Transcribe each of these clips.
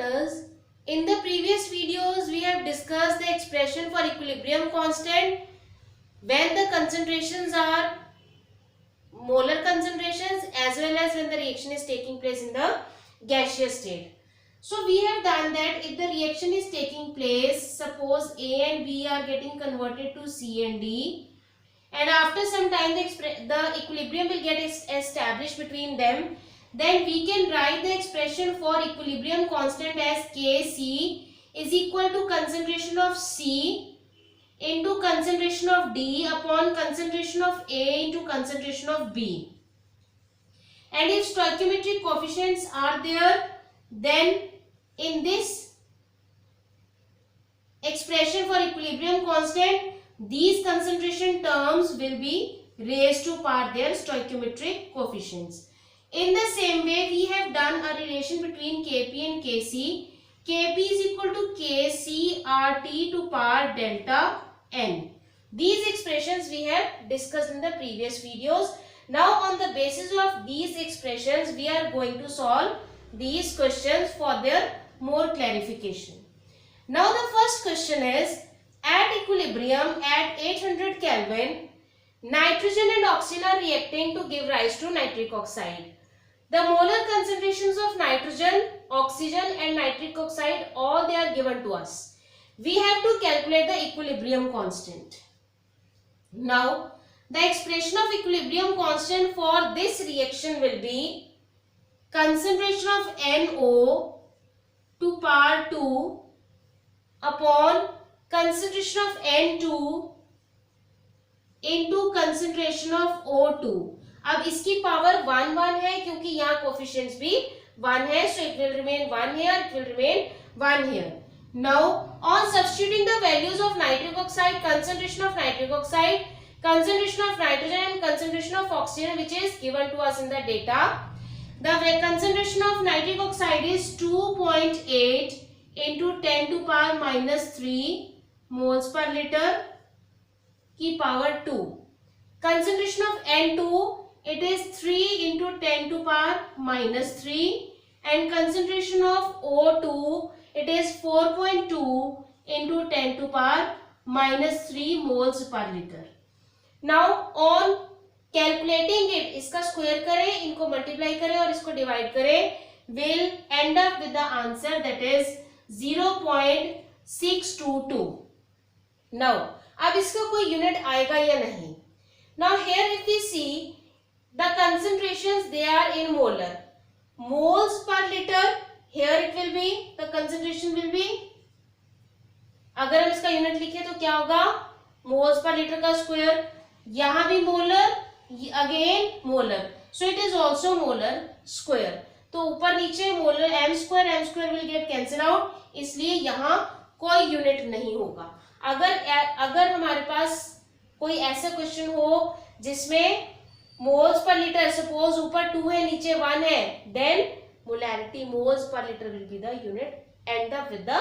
learners, in the previous videos we have discussed the expression for equilibrium constant when the concentrations are molar concentrations as well as when the reaction is taking place in the gaseous state. So we have done that if the reaction is taking place, suppose A and B are getting converted to C and D, and after some time the equilibrium will get established between them, then we can write the expression for equilibrium constant as Kc is equal to concentration of C into concentration of D upon concentration of A into concentration of B. And if stoichiometric coefficients are there, then in this expression for equilibrium constant, these concentration terms will be raised to power their stoichiometric coefficients. In the same way, we have done a relation between Kp and Kc. Kp is equal to Kc RT to power delta N. These expressions we have discussed in the previous videos. Now on the basis of these expressions, we are going to solve these questions for their more clarification. Now the first question is, at equilibrium at 800 Kelvin, nitrogen and oxygen are reacting to give rise to nitric oxide. The molar concentrations of nitrogen, oxygen and nitric oxide, all they are given to us. We have to calculate the equilibrium constant. Now, the expression of equilibrium constant for this reaction will be concentration of NO to power 2 upon concentration of N2 into concentration of O2. अब इसकी power 1 है क्योंकि यहाँ coefficients भी 1 है, so it will remain 1 here, it will remain 1 here. Now on substituting the values of nitric oxide, concentration of nitric oxide, concentration of nitrogen and concentration of oxygen which is given to us in the data, the concentration of nitric oxide is 2.8 into 10 to power minus 3 moles per liter की power 2. Concentration of N2, it is 3 into 10 to power minus 3, and concentration of O2, it is 4.2 into 10 to power minus 3 moles per liter. Now on calculating it, इसका square करें, इनको multiply करें और इसको divide करें, will end up with the answer that is 0.622. Now अब इसका कोई यूनिट आएगा या नहीं? Now here if we see the concentrations, they are in molar. Moles per liter, here it will be, the concentration will be, अगर हम इसका unit लिखे तो क्या होगा? मोल्स पर लीटर का स्क्वायर, यहाँ भी molar, again molar, so it is also molar square. तो ऊपर नीचे molar M square will get cancel out, इसलिए यहाँ कोई यूनिट नहीं होगा. अगर हमारे पास कोई ऐसा क्वेश्चन हो जिसमें मोल्स पर लीटर, सपोज ऊपर 2 है नीचे 1 है, then molarity moles per litre will be the unit and up with the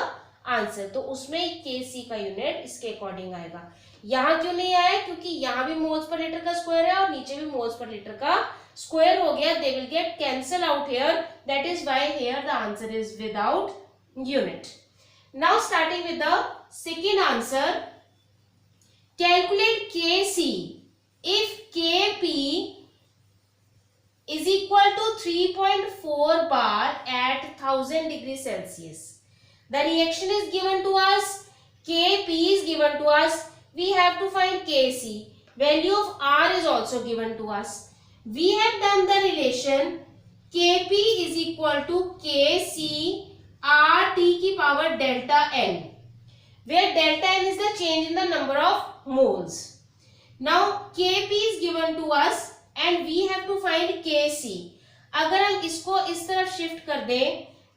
answer. तो उसमें Kc का यूनिट इसके अकॉर्डिंग आएगा. यहाँ क्यों नहीं आया? क्योंकि यहाँ भी मोल्स पर लीटर का स्क्वायर है और नीचे भी मोल्स पर लीटर का स्क्वायर हो गया. They will get cancel out here, that is why here the answer is without unit. Now starting with the second answer, calculate Kc if Kp is equal to 3.4 bar at 1000 degrees Celsius. The reaction is given to us, Kp is given to us, we have to find Kc. Value of R is also given to us. We have done the relation Kp is equal to Kc RT की power delta N, where delta N is the change in the number of moles. Now Kp is given to us and we have to find Kc. अगर हम इसको इस तरफ shift कर दें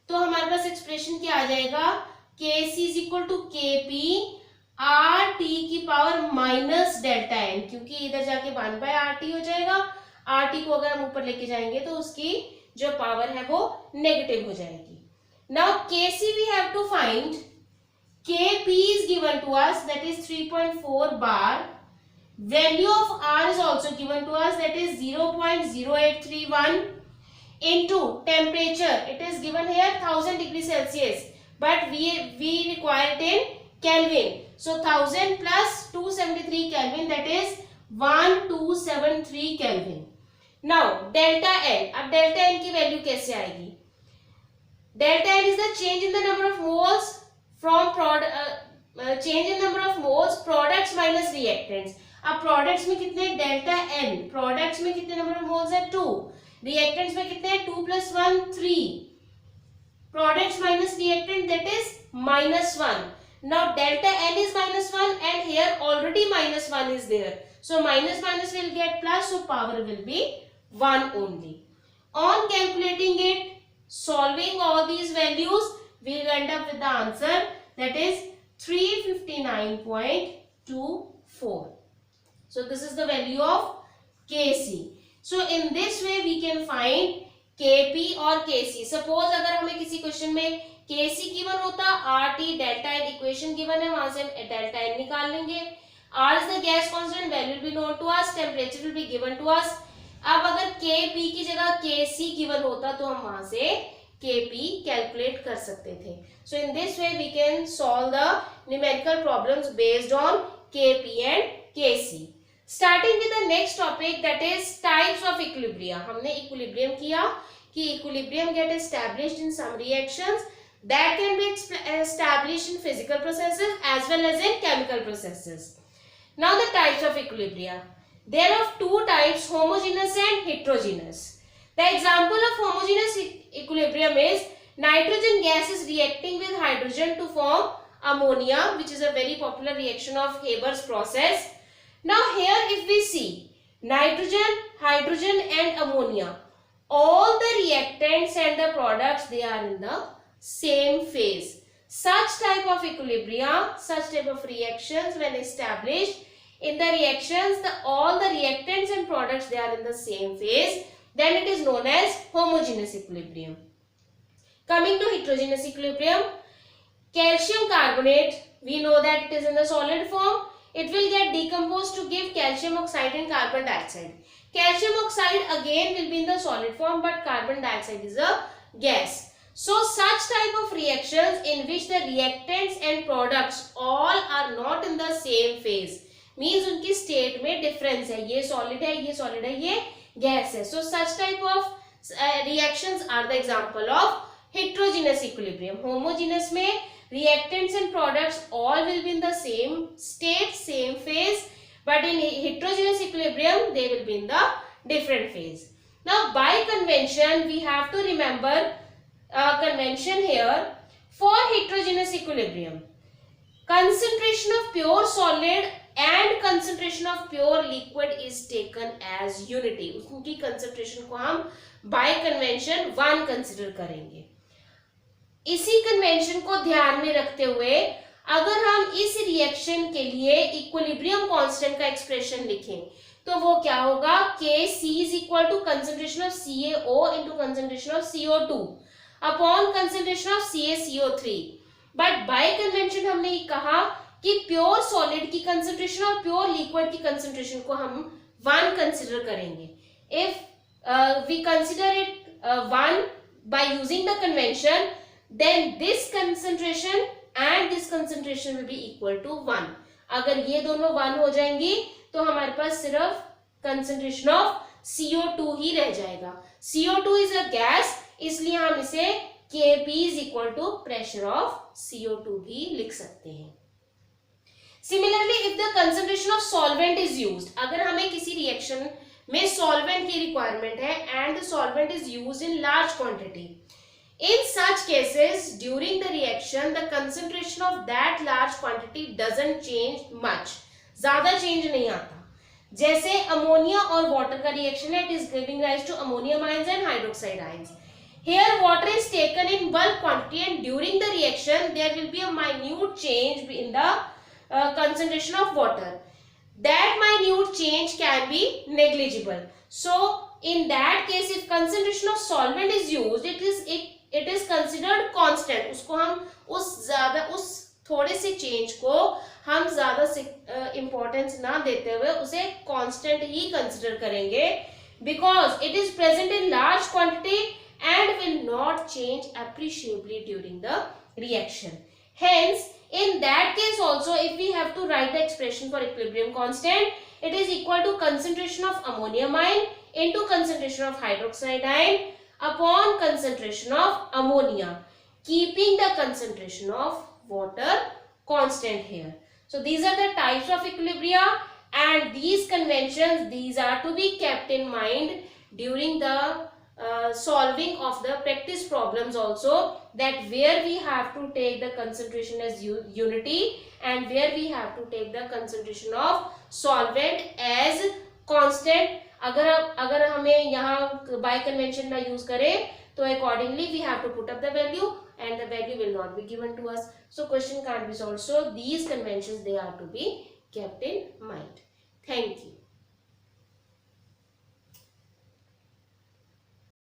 तो हमारे पास एक्सप्रेशन क्या आ जाएगा? Kc is equal to Kp RT की पावर माइनस डेल्टा N, क्योंकि इधर जाके 1/RT हो जाएगा. RT को अगर हम ऊपर लेके जाएंगे तो उसकी जो पावर है वो नेगेटिव हो जाएगी. Now Kc we have to find. Kp is given to us, that is 3.4 bar. Value of R is also given to us, that is 0.0831 into temperature. It is given here 1000 degree Celsius, but we require it in Kelvin. So 1000 plus 273 Kelvin, that is 1273 Kelvin. Now delta n, अब delta n की value कैसे आएगी? Delta n is the change in the number of moles from change in number of moles products minus reactants. अब products में कितने delta n, products में कितने number of moles है 2, reactants में कितने 2 plus 1 3, products minus reactant, that is -1. Now delta n is -1 and here already -1 is there, so minus minus will get plus, so power will be 1 only. On calculating it, solving all these values, we will end up with the answer, that is 359.24. So this is the value of Kc. So in this way we can find Kp और Kc. Suppose अगर हमें किसी question में Kc given होता, RT delta n equation given है, वहां से हम डेल्टा n निकाल लेंगे. R is the gas constant, value will be known to us, temperature will be given to us. अब अगर Kp की जगह Kc गिवन होता तो हम वहां से Kp कैलकुलेट कर सकते थे. So in this way we can solve the numerical problems based on Kp and Kc. Starting with the next topic, that is types of equilibrium. हमने equilibrium किया कि equilibrium get established in some reactions that can be established in physical processes as well as in chemical processes. Now the types of equilibrium. There are two types, homogeneous and heterogeneous. The example of homogeneous equilibrium is nitrogen gas is reacting with hydrogen to form ammonia, which is a very popular reaction of Haber's process. Now here if we see nitrogen, hydrogen and ammonia, all the reactants and the products, they are in the same phase. Such type of equilibrium, such type of reactions when established in the reactions, all the reactants and products, they are in the same phase, then it is known as homogeneous equilibrium. Coming to heterogeneous equilibrium, calcium carbonate, we know that it is in the solid form. It will get decomposed to give calcium oxide and carbon dioxide. Calcium oxide again will be in the solid form, but carbon dioxide is a gas. So such type of reactions in which the reactants and products all are not in the same phase, means उनकी state में difference है, ये solid है, ये solid है, ये gas है. So such type of reactions are the example of heterogeneous equilibrium. Homogeneous में reactants and products all will be in the same state, same phase, but in heterogeneous equilibrium they will be in the different phase. Now by convention we have to remember convention here. For heterogeneous equilibrium, concentration of pure solid and concentration of pure liquid is taken as unity. उनकी concentration को हम by convention 1 consider करेंगे. इसी convention को ध्यान में रखते हुए अगर हम इस रिएक्शन के लिए इक्विलिब्रियम कांस्टेंट का एक्सप्रेशन लिखें तो वो क्या होगा, Kc is equal to concentration of CaO into concentration of CO2 upon concentration of CaCO3. But by convention हमने कहा कि प्योर सॉलिड की कंसंट्रेशन और प्योर लिक्विड की कंसंट्रेशन को हम 1 कंसिडर करेंगे. If we consider it 1 by using the convention, then this concentration and this concentration will be equal to 1. अगर ये दोनों 1 हो जाएंगी तो हमारे पास सिर्फ concentration of CO2 ही रह जाएगा. CO2 is a gas, इसलिए हम इसे Kp is equal to pressure of CO2 भी लिख सकते हैं. Similarly, if the concentration of solvent is used, अगर हमें किसी reaction में solvent की requirement है and the solvent is used in large quantity, in such cases during the reaction the concentration of that large quantity doesn't change much, ज़्यादा change नहीं आता. जैसे अमोनिया और वाटर का रिएक्शन है, it is giving rise to ammonium ions and hydroxide ions. Here water is taken in bulk quantity and during the reaction there will be a minute change in the concentration of water. That minute change can be negligible. So in that case if concentration of solvent is used, it is considered constant. उसको हम उस थोड़े से change को हम ज्यादा importance ना देते हुए उसे कांस्टेंट ही कंसिडर करेंगे, because it is present in large quantity and will not change appreciably during the reaction. Hence, in that case also, if we have to write the expression for equilibrium constant, it is equal to concentration of ammonium ion into concentration of hydroxide ion upon concentration of ammonia, keeping the concentration of water constant here. So these are the types of equilibria, and these conventions, these are to be kept in mind during the solving of the practice problems also, that where we have to take the concentration as unity and where we have to take the concentration of solvent as constant. अगर हमें यहाँ by convention ना use करें तो accordingly we have to put up the value and the value will not be given to us. So question can't be solved. So these conventions, they are to be kept in mind. Thank you.